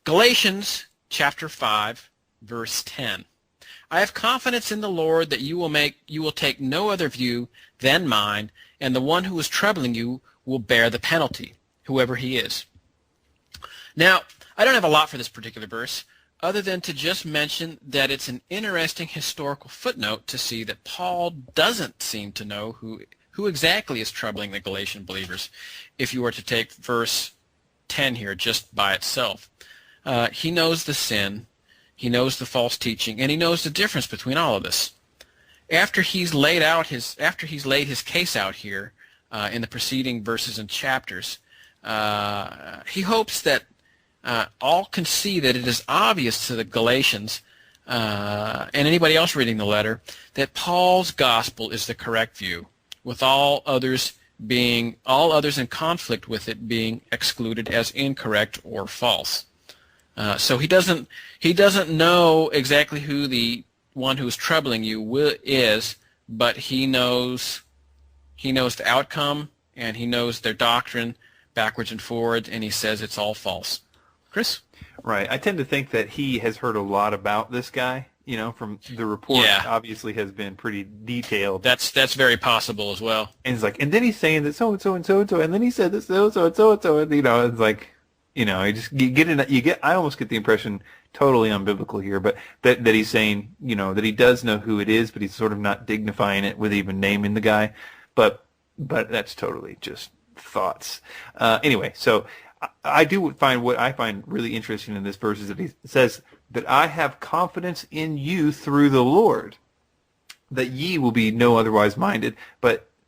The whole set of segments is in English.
Galatians chapter 5, verse 10. I have confidence in the Lord that you will take no other view than mine, and the one who is troubling you will bear the penalty, whoever he is. Now, I don't have a lot for this particular verse, other than to just mention that it's an interesting historical footnote to see that Paul doesn't seem to know who exactly is troubling the Galatian believers, if you were to take verse 10 here just by itself. He knows the sin, he knows the false teaching, and he knows the difference between all of this. After he's laid his case out here in the preceding verses and chapters, he hopes that all can see that it is obvious to the Galatians and anybody else reading the letter that Paul's gospel is the correct view, with all others in conflict with it being excluded as incorrect or false. So he doesn't know exactly who the one who is troubling you is, but he knows the outcome, and he knows their doctrine backwards and forwards, and he says it's all false. Chris? Right. I tend to think that he has heard a lot about this guy, from the report. Yeah. Obviously has been pretty detailed. That's very possible as well. And it's like, and then he's saying that so-and-so and so-and-so, and then he said this so-and-so and so-and-so, and, it's like, I almost get the impression, totally unbiblical here, but that he's saying, that he does know who it is, but he's sort of not dignifying it with even naming the guy. But that's totally just thoughts. Anyway, so I do find what I find really interesting in this verse is that he says that I have confidence in you through the Lord, that ye will be no otherwise minded,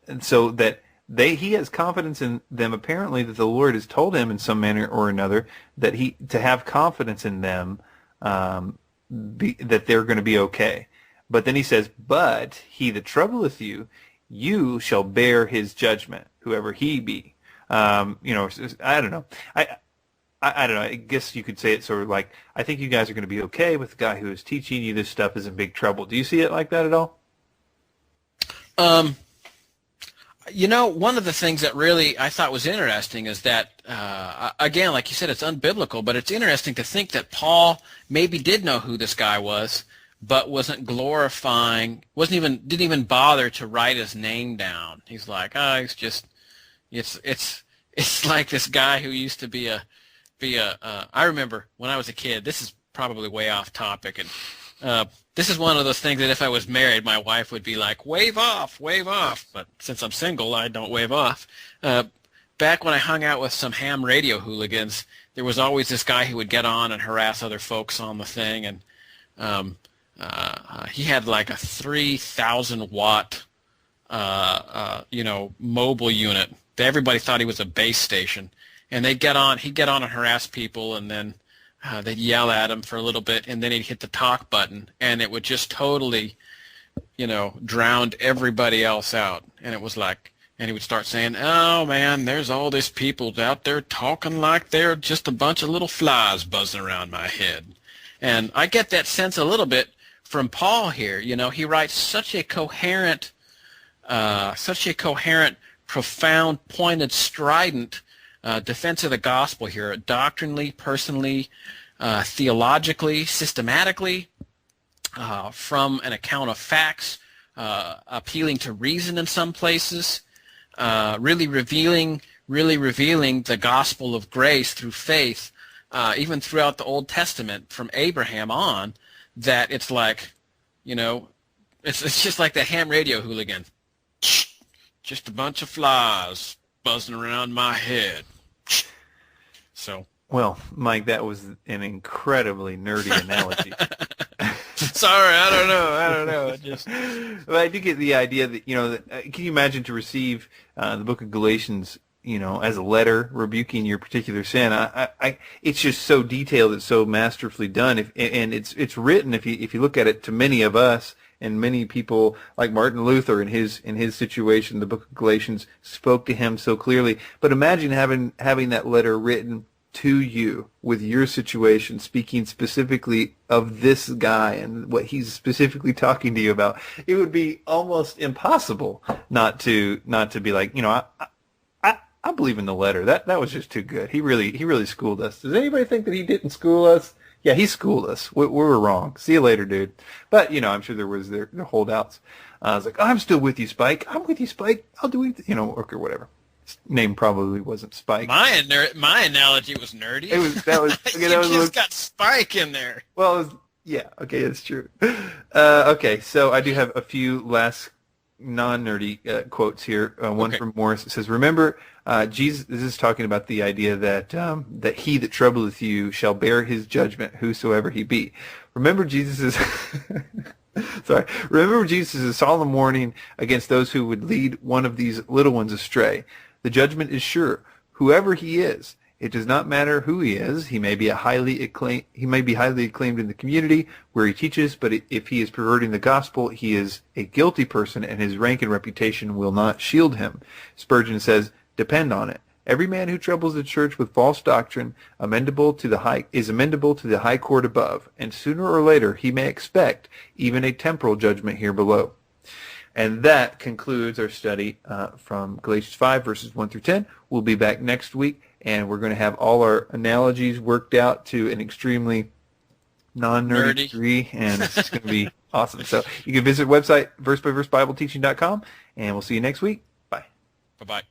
and so that he has confidence in them, apparently, that the Lord has told him in some manner or another that to have confidence in them, that they're going to be okay. But then he says, but he that troubleth you, you shall bear his judgment, whoever he be. I don't know. I don't know. I guess you could say it sort of like, I think you guys are going to be okay with the guy who is teaching you this stuff is in big trouble. Do you see it like that at all? One of the things that really I thought was interesting is that, again, like you said, it's unbiblical, but it's interesting to think that Paul maybe did know who this guy was, but wasn't glorifying, didn't even bother to write his name down. He's like, he's just, it's like this guy who used to I remember when I was a kid, this is probably way off topic, and this is one of those things that if I was married, my wife would be like, wave off, but since I'm single, I don't wave off. Back when I hung out with some ham radio hooligans, there was always this guy who would get on and harass other folks on the thing, and he had like a 3,000 watt, mobile unit. Everybody thought he was a base station, and he'd get on and harass people, and then they'd yell at him for a little bit, and then he'd hit the talk button, and it would just totally, drown everybody else out. And it was like, and he would start saying, oh man, there's all these people out there talking like they're just a bunch of little flies buzzing around my head. And I get that sense a little bit from Paul here. He writes such a coherent, profound, pointed, strident defense of the gospel here, doctrinally, personally, theologically, systematically, from an account of facts, appealing to reason in some places, really revealing the gospel of grace through faith, even throughout the Old Testament from Abraham on, that it's like, it's just like the ham radio hooligan. Just a bunch of flies buzzing around my head. So. Well, Mike, that was an incredibly nerdy analogy. Sorry, I don't know. But I do get the idea that, can you imagine to receive the book of Galatians, as a letter rebuking your particular sin? It's just so detailed, it's so masterfully done, and it's written, if you look at it, to many of us. And many people, like Martin Luther in his situation, the book of Galatians spoke to him so clearly. But imagine having that letter written to you with your situation, speaking specifically of this guy and what he's specifically talking to you about. It would be almost impossible not to be like, I I believe in the letter. That was just too good. He really schooled us. Does anybody think that he didn't school us? Yeah, he schooled us. We were wrong. See you later, dude. But, I'm sure there was their holdouts. I was like, I'm still with you, Spike. I'm with you, Spike. I'll do it, or whatever. His name probably wasn't Spike. My analogy was nerdy. That was You just got Spike in there. Well, yeah, okay, that's true. Okay, so I do have a few last non-nerdy quotes here. One from Morris. It says, remember, Jesus, this is talking about the idea that that he that troubleth you shall bear his judgment, whosoever he be. Remember Jesus' Remember Jesus' solemn warning against those who would lead one of these little ones astray. The judgment is sure, whoever he is. It does not matter who he is. He may be highly acclaimed in the community where he teaches, but if he is perverting the gospel, he is a guilty person, and his rank and reputation will not shield him. Spurgeon says, depend on it. Every man who troubles the church with false doctrine is amendable to the high court above, and sooner or later he may expect even a temporal judgment here below. And that concludes our study from Galatians 5, verses 1 through 10. We'll be back next week, and we're going to have all our analogies worked out to an extremely non-nerdy degree, and it's going to be awesome. So you can visit the website, versebyversebibleteaching.com, and we'll see you next week. Bye. Bye-bye.